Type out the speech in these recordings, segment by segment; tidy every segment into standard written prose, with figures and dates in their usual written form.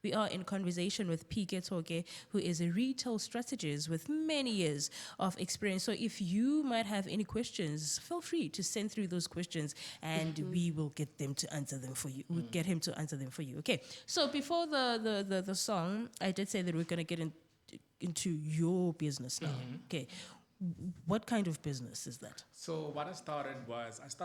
We are in conversation with Phike Tshoke, who is a retail strategist with many years of experience. So if you might have any questions, feel free to send through those questions and we will get them to answer them for you. We'll get him to answer them for you. Okay. So before the song, I did say that we're going to get into your business now. Okay. What kind of business is that? So what I started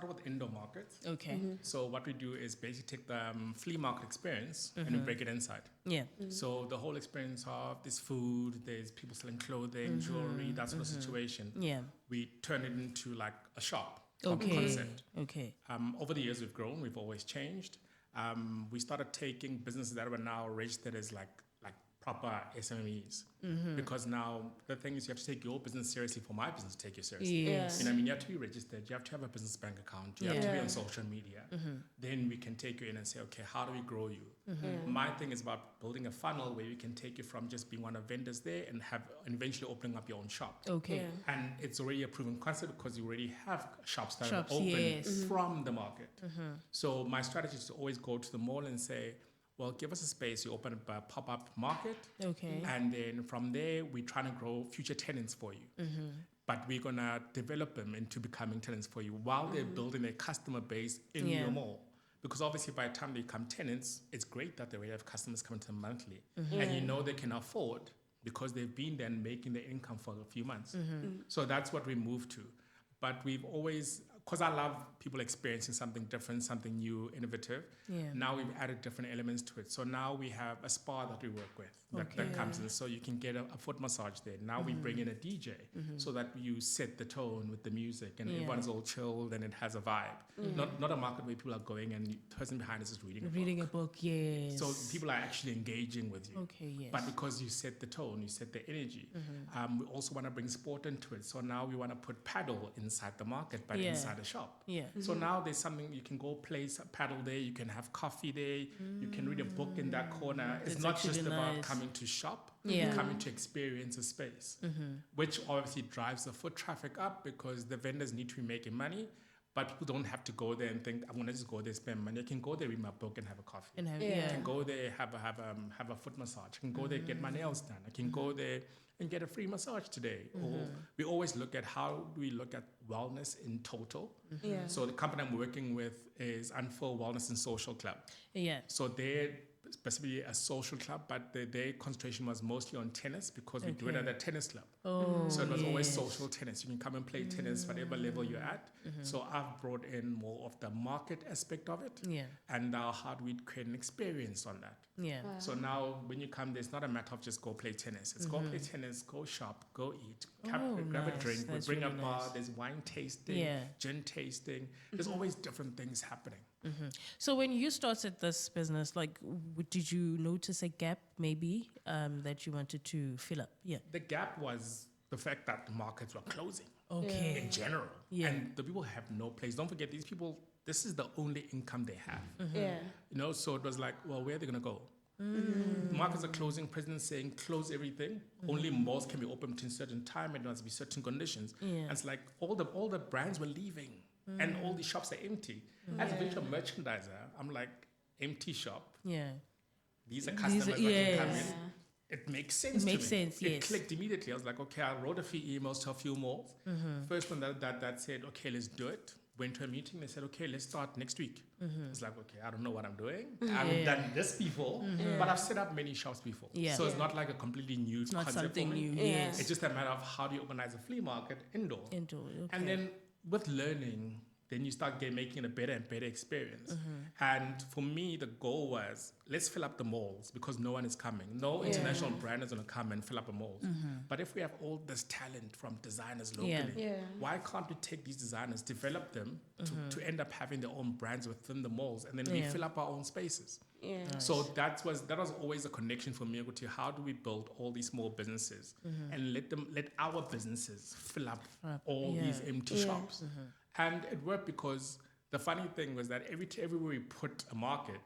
with indoor markets. Okay. So what we do is basically take the flea market experience and we break it inside. Yeah. So the whole experience of this food, there's people selling clothing, jewelry, that sort of situation. Yeah. We turn it into like a shop Okay. concept. Okay. Over the years we've grown, we've always changed. We started taking businesses that were now registered as like proper SMEs, because now the thing is you have to take your business seriously for my business to take you seriously. Yes. You know what I mean? You have to be registered, you have to have a business bank account, you have to be on social media. Then we can take you in and say, okay, how do we grow you? My thing is about building a funnel where we can take you from just being one of vendors there and eventually opening up your own shop. Okay. And it's already a proven concept because you already have shops that are Shops, open yes. from the market. So my strategy is to always go to the mall and say, well, give us a space, you open up a pop-up market. Okay. And then from there, we're trying to grow future tenants for you. But we're going to develop them into becoming tenants for you while they're building a customer base in your mall. Because obviously by the time they become tenants, it's great that they already have customers coming to them monthly. And you know they can afford because they've been there and making their income for a few months. So that's what we moved to. But we've always, because I love people experiencing something different, something new, innovative. Now we've added different elements to it. So now we have a spa that we work with that comes in. So you can get a foot massage there. Now we bring in a DJ so that you set the tone with the music and everyone's all chilled and it has a vibe. Not a market where people are going and the person behind us is reading a book. Yes. So people are actually engaging with you. Okay, yes. But because you set the tone, you set the energy. We also want to bring sport into it. So now we want to put paddle inside the market, but inside a shop. Yeah. So now there's something you can go play paddle there, you can have coffee there, you can read a book in that corner. It's not just about coming to shop, coming to experience a space, which obviously drives the foot traffic up because the vendors need to be making money. But people don't have to go there and think, I'm going to just go there, spend money. I can go there, read my book and have a coffee. I can go there, have a foot massage. I can go there, get my nails done. I can go there and get a free massage today. Or we always look at how do we look at wellness in total. So the company I'm working with is Unfold Wellness and Social Club. So they're specifically a social club, but their concentration was mostly on tennis because we do it at a tennis club. So it was always social tennis. You can come and play tennis whatever level you're at. So I've brought in more of the market aspect of it. And now how do we create an experience on that? So now when you come, there's not a matter of just go play tennis. It's go play tennis, go shop, go eat, grab a drink, we bring a bar, there's wine tasting, gin tasting. There's always different things happening. So when you started this business, like, did you notice a gap maybe that you wanted to fill up? The gap was the fact that the markets were closing in general. And the people have no place. Don't forget, these people, this is the only income they have. You know, so it was like, well, where are they going to go? Markets are closing, president saying close everything. Only malls can be open until a certain time and there must be certain conditions. And it's like all the brands were leaving and all the shops are empty. As a visual merchandiser, I'm like, empty shop. These are customers that can come in. It makes sense to me. It clicked immediately. I was like, okay, I wrote a few emails to a few malls. First one that said, okay, let's do it. Went to a meeting. They said, okay, let's start next week. It's like, okay, I don't know what I'm doing. I haven't done this before, but I've set up many shops before. So it's not like a completely new concept. Not something for me. new. It's just a matter of how do you organize a flea market indoor. And then with learning, then you start making a better and better experience. And for me, the goal was, let's fill up the malls because no one is coming. No international brand is going to come and fill up a mall. But if we have all this talent from designers locally, why can't we take these designers, develop them to end up having their own brands within the malls, and then we fill up our own spaces? So that was always a connection for me to how do we build all these small businesses and let our businesses fill up all these empty shops. And it worked because the funny thing was that everywhere we put a market,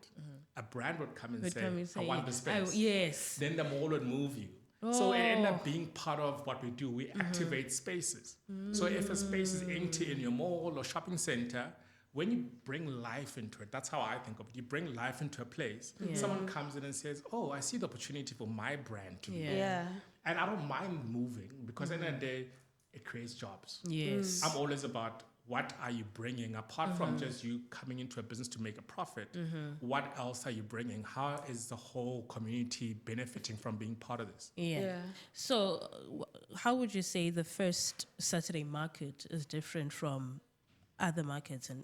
a brand would come and say, I want the space. Then the mall would move you. So it ended up being part of what we do. We activate spaces. So if a space is empty in your mall or shopping center, when you bring life into it, that's how I think of it. You bring life into a place. Someone comes in and says, oh, I see the opportunity for my brand to be. And I don't mind moving because at the end of the day, it creates jobs. Yes. I'm always about what are you bringing apart from just you coming into a business to make a profit. What else are you bringing? How is the whole community benefiting from being part of this? So how would you say the first Saturday market is different from other markets in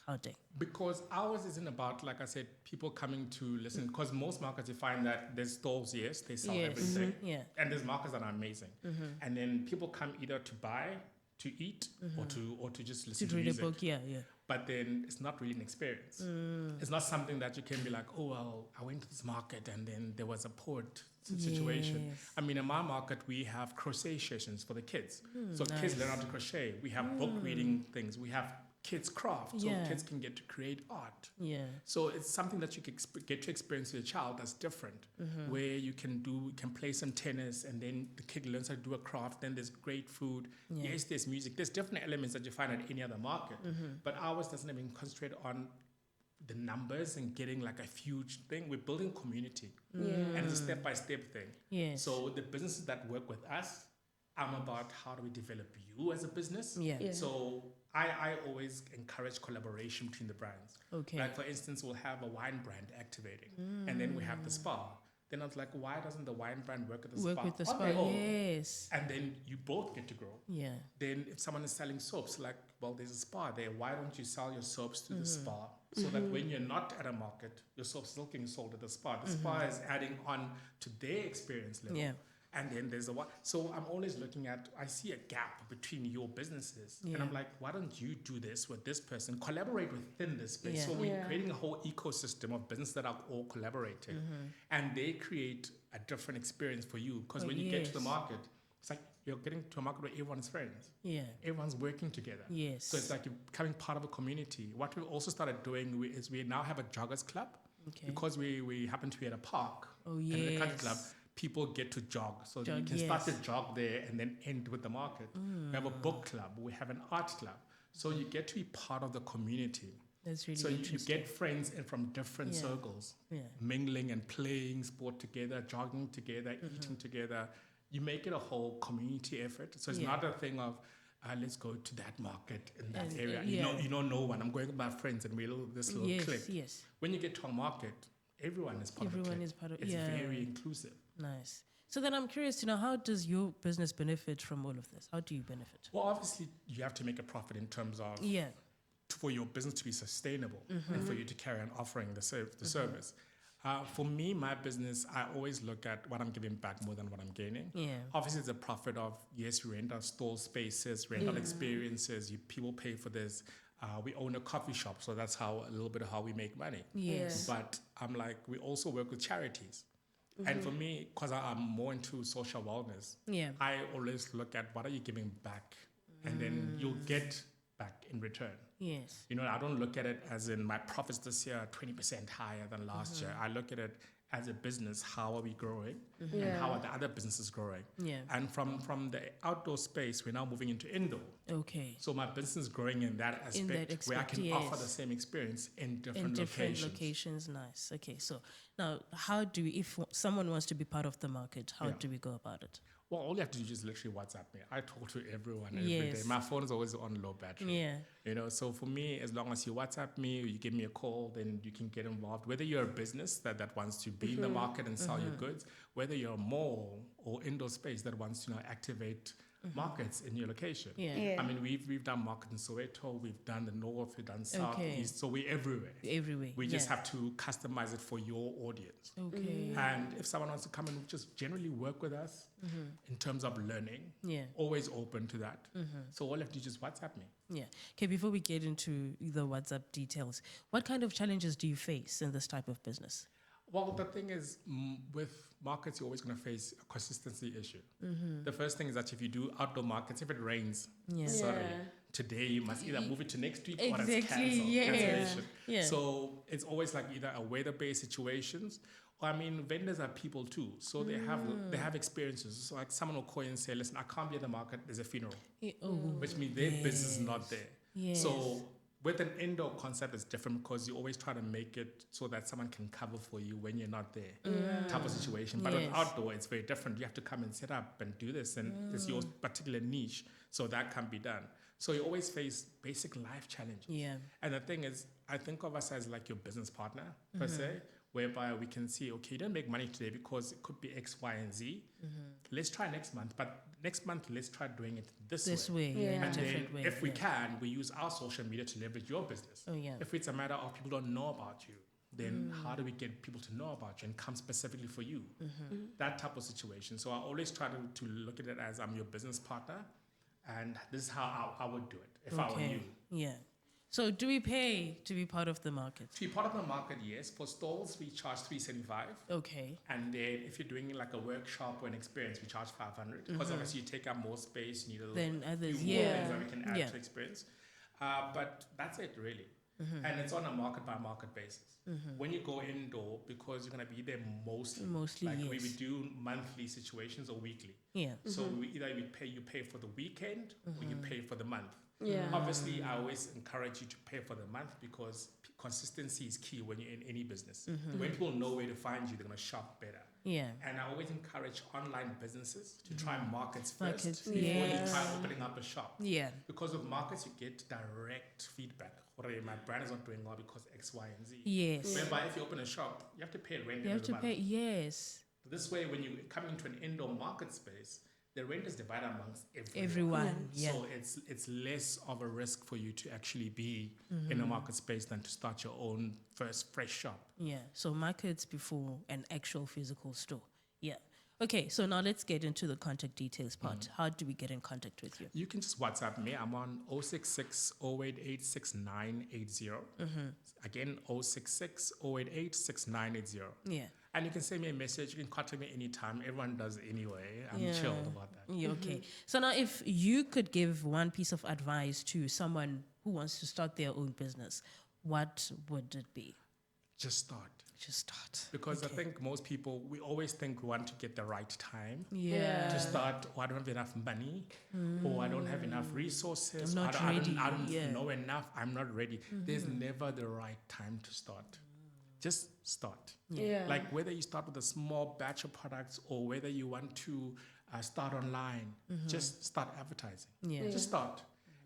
Gauteng? Because ours isn't about, like I said, people coming to listen. Because most markets, you find that there's stalls, yes, they sell everything. And there's markets that are amazing. And then people come either to buy, to eat, or to just listen to read music. a book, But then it's not really an experience. It's not something that you can be like, oh, well, I went to this market and then there was a port situation. I mean, in my market, we have crochet sessions for the kids. So kids learn how to crochet. We have book reading things. We have kids craft, so kids can get to create art. So it's something that you can get to experience with a child that's different, where you can play some tennis and then the kid learns how to do a craft, then there's great food. Yes, there's music. There's different elements that you find at any other market, but ours doesn't even concentrate on the numbers and getting like a huge thing. We're building community and it's a step-by-step thing. So the businesses that work with us, I'm about how do we develop you as a business. So I always encourage collaboration between the brands. Like for instance, we'll have a wine brand activating and then we have the spa. Then I was like, why doesn't the wine brand work at the spa? Work with the spa, yes. And then you both get to grow. Then if someone is selling soaps, like, well, there's a spa there. Why don't you sell your soaps to the spa? So that when you're not at a market, your soap's still getting sold at the spa. The spa is adding on to their experience level. And then there's so I'm always looking at, I see a gap between your businesses. And I'm like, why don't you do this with this person? Collaborate within this space. So we're creating a whole ecosystem of business that are all collaborating. And they create a different experience for you. Because when you get to the market, it's like you're getting to a market where everyone's friends. Everyone's working together. So it's like you're becoming part of a community. What we've also started doing is we now have a joggers club. Because we happen to be at a park. And in the country club, people get to jog. So you can start to jog there and then end with the market. We have a book club. We have an art club. So you get to be part of the community. That's really so interesting. You get friends in from different circles, mingling and playing sport together, jogging together, eating together. You make it a whole community effort. So it's not a thing of, let's go to that market in that area. You know no one. I'm going with my friends and we're this little clique. When you get to a market, everyone is part of it. It's very inclusive. Nice. So then I'm curious to know, how does your business benefit from all of this? How do you benefit? Well, obviously, you have to make a profit in terms of for your business to be sustainable and for you to carry on offering the service. For me, my business, I always look at what I'm giving back more than what I'm gaining. Obviously, it's a profit of, yes, we rent our store spaces, rent out experiences, people pay for this. We own a coffee shop, so that's a little bit of how we make money. But I'm like, we also work with charities. And for me, because I'm more into social wellness, I always look at what are you giving back? And then you'll get back in return. You know, I don't look at it as in my profits this year are 20% higher than last year. I look at it as a business, how are we growing? And how are the other businesses growing? And from the outdoor space, we're now moving into indoor. So my business is growing in that aspect where I can offer the same experience in different locations. Nice. Okay, so now if someone wants to be part of the market, how do we go about it? Well, all you have to do is literally WhatsApp me. I talk to everyone every day. My phone is always on low battery. You know, so for me, as long as you WhatsApp me or you give me a call, then you can get involved. Whether you're a business that wants to be in the market and sell your goods, whether you're a mall or indoor space that wants to activate markets in your location. I mean, we've done markets in Soweto, we've done the north, we've done south, east, so we're everywhere. We just have to customize it for your audience. And if someone wants to come and just generally work with us in terms of learning, always open to that. So all you have to do is just WhatsApp me. Okay, before we get into the WhatsApp details, what kind of challenges do you face in this type of business? Well, the thing is, with markets, you're always going to face a consistency issue. The first thing is that if you do outdoor markets, if it rains, sorry, today you must either move it to next week or it's cancellation. So it's always like either a weather-based situations, or I mean, vendors are people too, so they have experiences. So like someone will call you and say, listen, I can't be at the market, there's a funeral, which means their business is not there. So With an indoor concept, it's different because you always try to make it so that someone can cover for you when you're not there, type of situation. But with outdoor, it's very different. You have to come and set up and do this, and it's your particular niche, so that can be done. So you always face basic life challenges. Yeah. And the thing is, I think of us as like your business partner, per se, whereby we can see, okay, you don't make money today because it could be X, Y, and Z. Let's try next month, but next month, let's try doing it this way. In a And then different way. if we can, we use our social media to leverage your business. Oh, yeah. If it's a matter of people don't know about you, then how do we get people to know about you and come specifically for you? That type of situation. So I always try to look at it as I'm your business partner, and this is how I would do it if I were you. Yeah. So do we pay to be part of the market? To be part of the market, yes. For stalls, we charge $375. Okay. And then if you're doing like a workshop or an experience, we charge $500. Because obviously you take up more space, you need a Then others, few more things that we can add to experience. But that's it really. And it's on a market by market basis. When you go indoor, because you're going to be there mostly like we would do monthly situations or weekly. Yeah. So you pay for the weekend or you pay for the month. Yeah. Obviously, I always encourage you to pay for the month because consistency is key when you're in any business. When people know where to find you, they're going to shop better. Yeah. And I always encourage online businesses to try markets first before yes. you try opening up a shop. Yeah. Because with markets, you get direct feedback. My brand is not doing well because X, Y, and Z. Yes. Whereby if you open a shop, you have to pay rent You have to month. pay, yes. This way, when you come into an indoor market space, the rent is divided amongst Everyone. Yeah. So it's less of a risk for you to actually be in a market space than to start your own first fresh shop. Yeah. So markets before an actual physical store. Yeah. Okay, so now let's get into the contact details part. How do we get in contact with you? You can just WhatsApp me. I'm on 066 088 6980. Again, 066 088 6980. Yeah. And you can send me a message. You can contact me anytime. Everyone does anyway. I'm chilled about that. Yeah, okay. So now if you could give one piece of advice to someone who wants to start their own business, what would it be? Just start. Just start. Because I think most people, we always think we want to get the right time Yeah. to start. Oh, I don't have enough money, or I don't have enough resources. I'm not I ready. don't know enough. I'm not ready. There's never the right time to start. Just start. Yeah. Like whether you start with a small batch of products or whether you want to start online, just start advertising. Yeah. Just start.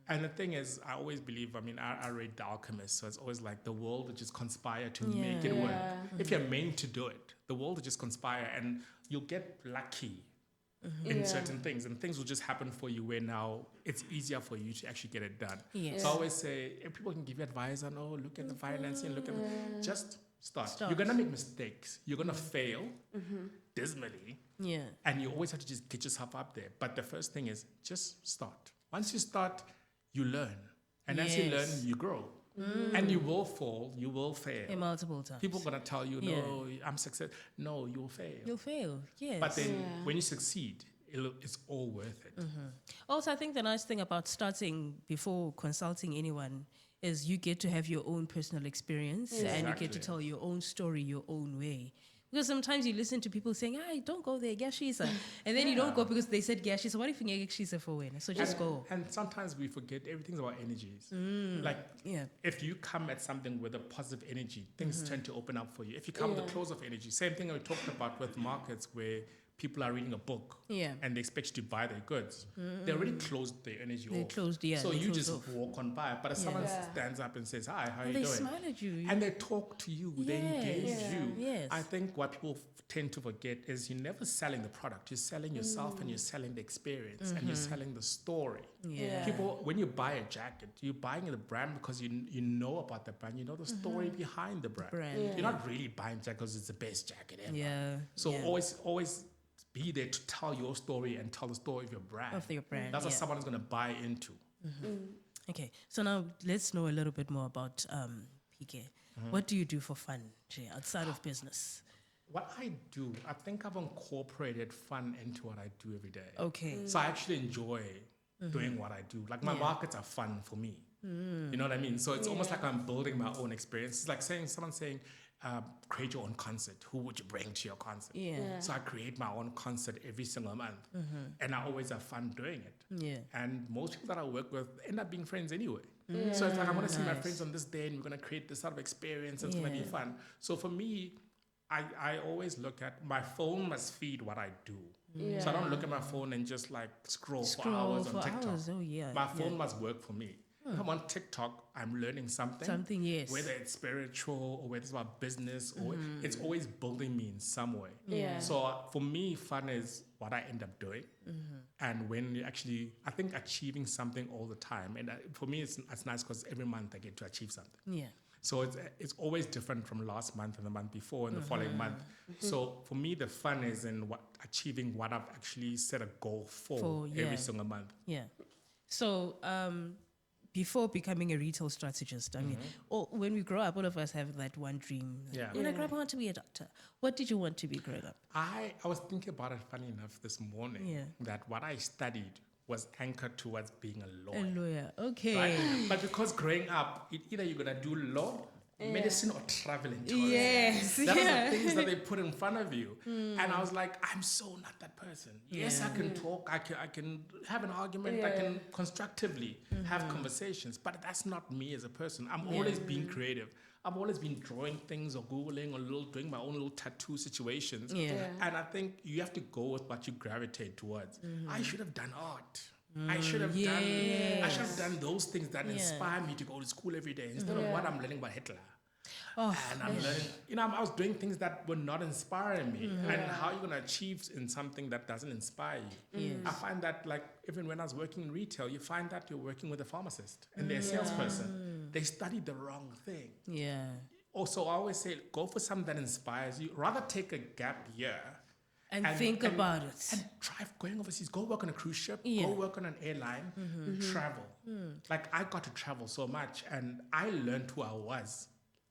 And the thing is, I always believe, I read The Alchemist, so it's always like the world will just conspire to make it work. If you're meant to do it, the world will just conspire and you'll get lucky in certain things, and things will just happen for you where now it's easier for you to actually get it done. Yes. So I always say, if people can give you advice on, look at the financing, just start. You're going to make mistakes. You're going to fail dismally. Yeah. And you always have to just get yourself up there. But the first thing is just start. Once you start, you learn. And as you learn, you grow. And you will fall, you will fail. Multiple times. People are going to tell you, no, I'm successful. No, you'll fail. You'll fail, yes. But then when you succeed, it's all worth it. Also, I think the nice thing about starting before consulting anyone is you get to have your own personal experience and you get to tell your own story your own way. Because sometimes you listen to people saying, don't go there, Gashisa. And then you don't go because they said Gashisa. What if you get Gashisa for when? So just go. And sometimes we forget everything's about energies. If you come at something with a positive energy, things tend to open up for you. If you come with a close of energy, same thing we talked about with markets where people are reading a book and they expect you to buy their goods. They already closed their energy off. So you just walk on by. But if someone stands up and says, hi, how are you doing? They smile at you. And they talk to you. They engage you. Yes. I think what people tend to forget is you're never selling the product. You're selling yourself and you're selling the experience and you're selling the story. Yeah. People, when you buy a jacket, you're buying the brand because you know about the brand. You know the story behind the brand. You're not really buying jacket because it's the best jacket ever. Yeah. So always be there to tell your story and tell the story of your brand. That's what someone is going to buy into. Okay, so now let's know a little bit more about Phike. What do you do for fun, Jay, outside of business? What I do, I think I've incorporated fun into what I do every day. Okay. So I actually enjoy doing what I do. Like my markets are fun for me. You know what I mean? So it's almost like I'm building my own experience. It's like someone saying, create your own concert. Who would you bring to your concert? So I create my own concert every single month. And I always have fun doing it. And most people that I work with end up being friends anyway. So it's like, I'm going to see my Nice. friends on this day and we're going to create this sort of experience. And it's going to be fun. So for me, I always look at my phone must feed what I do. So I don't look at my phone and just like scroll for hours on TikTok. Oh, yeah. My phone must work for me. If I'm on TikTok, I'm learning something. Something, yes. Whether it's spiritual or whether it's about business or it's always building me in some way. Yeah. So for me, fun is what I end up doing. And when you actually, I think achieving something all the time. And for me, it's nice because every month I get to achieve something. Yeah. So it's always different from last month and the month before and the following month. So for me, the fun is in achieving what I've actually set a goal for every single month. Yeah. So, before becoming a retail strategist, I mean, when we grow up, all of us have that one dream. Like, when I grow up, I want to be a doctor. What did you want to be growing up? I was thinking about it, funny enough, this morning, that what I studied was anchored towards being a lawyer. A lawyer, okay. Right? But because growing up, either you're going to do law, medicine, or travel and tourism. Yes. That was the things that they put in front of you. And I was like, I'm so not that person. Yes, I can talk, I can have an argument, I can constructively have conversations, but that's not me as a person. I'm always being creative. I've always been drawing things or Googling or doing my own little tattoo situations. And I think you have to go with what you gravitate towards. I should have done art. I should have done those things that inspire me to go to school every day instead of what I'm learning about Hitler. And I'm learning, I was doing things that were not inspiring me. And how are you going to achieve in something that doesn't inspire you? I find that, like, even when I was working in retail, you find that you're working with a pharmacist and they're a salesperson. They studied the wrong thing. Yeah. Also, I always say, go for something that inspires you. Rather take a gap year. And think about it. And try going overseas. Go work on a cruise ship. Go work on an airline. Travel. Like, I got to travel so much. And I learned who I was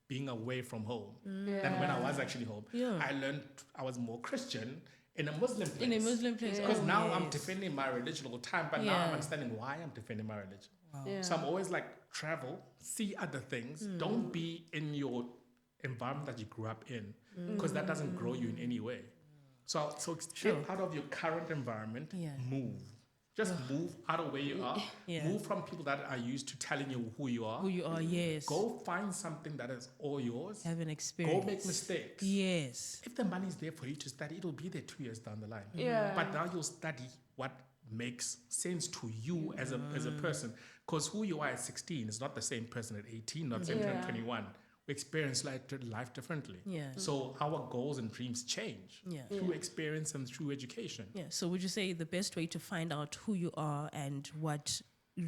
being away from home than when I was actually home. I learned I was more Christian in a Muslim place. In a Muslim place. Because now I'm defending my religion all the time. But now I'm understanding why I'm defending my religion. So I'm always like, travel, see other things. Don't be in your environment that you grew up in. Because that doesn't grow you in any way. So get out of your current environment, move. Just move out of where you are. Move from people that are used to telling you who you are. Who you are, yes. Go find something that is all yours. Have an experience. Go make mistakes. Yes. If the money is there for you to study, it'll be there 2 years down the line. But now you'll study what makes sense to you as a person. Because who you are at 16 is not the same person at 18, not the same person at 21. We experience life differently. So our goals and dreams change through experience and through education. So would you say the best way to find out who you are and what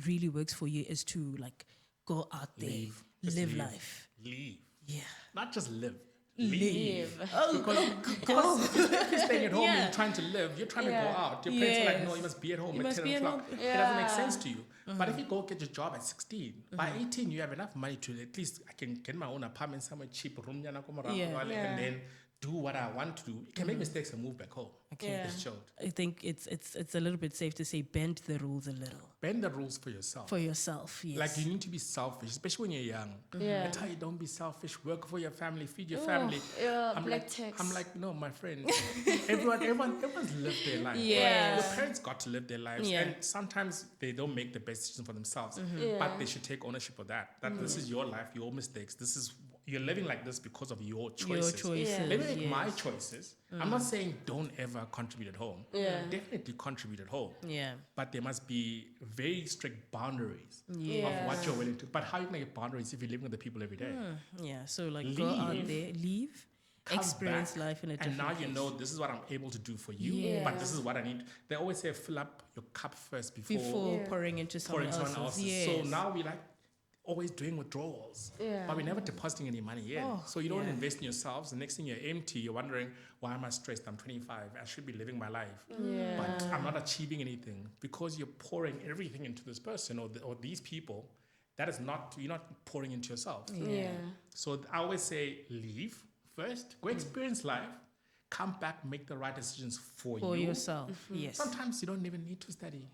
really works for you is to, like, go out there, live life? Leave. Yeah. Not just live. Leave. Because if you're staying at home and you're trying to live, you're trying to go out. Your parents are like, no, you must be at home at 10 o'clock. It doesn't make sense to you. But if you go get your job at 16, by 18 you have enough money to at least, I can get my own apartment somewhere cheap, and then do what I want to do. You can make mistakes and move back home. It's chilled. I think it's a little bit safe to say bend the rules a little. Bend the rules for yourself. For yourself, yes. Like, you need to be selfish, especially when you're young. I tell you, don't be selfish. Work for your family, feed your family. I'm like, no, my friend. Everyone's lived their life. Your parents got to live their lives, and sometimes they don't make the best decision for themselves. But they should take ownership of that. That this is your life, your mistakes. You're living like this because of your choices. Let me make my choices. I'm not saying don't ever contribute at home. Definitely contribute at home. But there must be very strict boundaries of what you're willing to. But how you make boundaries if you're living with the people every day? So, like, go out there, leave, experience life in a different and now place. you know this is what I'm able to do for you, but this is what I need. They always say fill up your cup first before pouring into someone else's. So now we like always doing withdrawals, but we're never depositing any money in. So you don't invest in yourselves. The next thing you're empty, you're wondering, why am I stressed? I'm 25. I should be living my life, but I'm not achieving anything because you're pouring everything into this person or these people. That is not, you're not pouring into yourself. So I always say, leave first, go experience life, come back, make the right decisions for yourself. Yes. Sometimes you don't even need to study.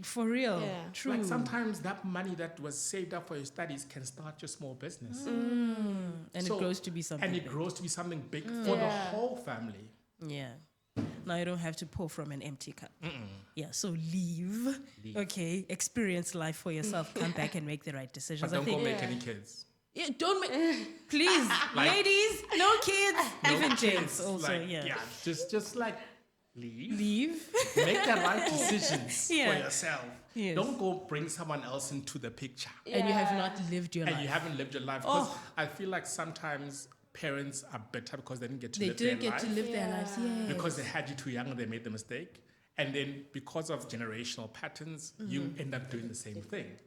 For real. True. Like, sometimes that money that was saved up for your studies can start your small business. And it grows to be something big. And it grows to be something big for the whole family. Now you don't have to pour from an empty cup. Yeah, so leave. Okay, experience life for yourself. Come back and make the right decisions. But don't go make any kids. Yeah, don't make. Please, ladies, no kids. Even gents also. Like, just like leave. Make the right decisions for yourself. Yes. Don't go bring someone else into the picture. And you have not lived your life. And you haven't lived your life. Because I feel like sometimes parents are bitter because they didn't get to live their life. They didn't get to live their lives, Because they had you too young and they made the mistake. And then because of generational patterns, you end up doing the same thing.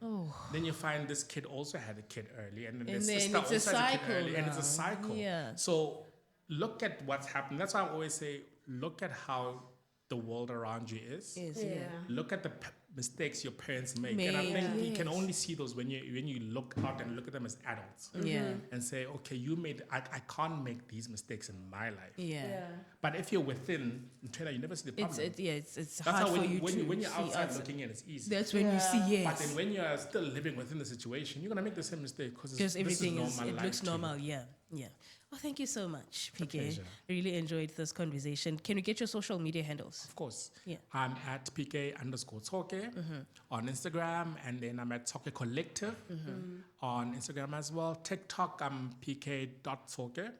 Then you find this kid also had a kid early. And then their sister also has a kid early. And it's a cycle. So look at what's happened. That's why I always say, look at how the world around you is. Look at the mistakes your parents make. And I think you can only see those when you look out and look at them as adults. And say, okay, I can't make these mistakes in my life. But if you're within, you never see the problem. It's That's hard how for you to when you're see outside looking in, it's easy. That's when you see, But then when you're still living within the situation, you're going to make the same mistake because everything looks normal. Oh, thank you so much, Phike. Really enjoyed this conversation. Can we get your social media handles? Of course. I'm at Phike_Tshoke on Instagram, and then I'm at Tshoke Collective on Instagram as well. TikTok, I'm Phike.Tshoke.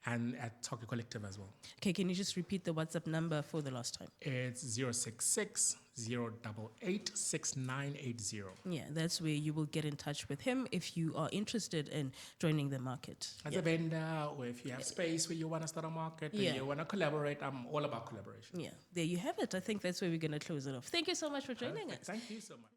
And at Tshoke Collective as well. Okay, can you just repeat the WhatsApp number for the last time? It's 066 088 6980. That's where you will get in touch with him if you are interested in joining the market. As a vendor, or if you have space where you want to start a market, or you want to collaborate, I'm all about collaboration. There you have it. I think that's where we're going to close it off. Thank you so much for joining us. Thank you so much.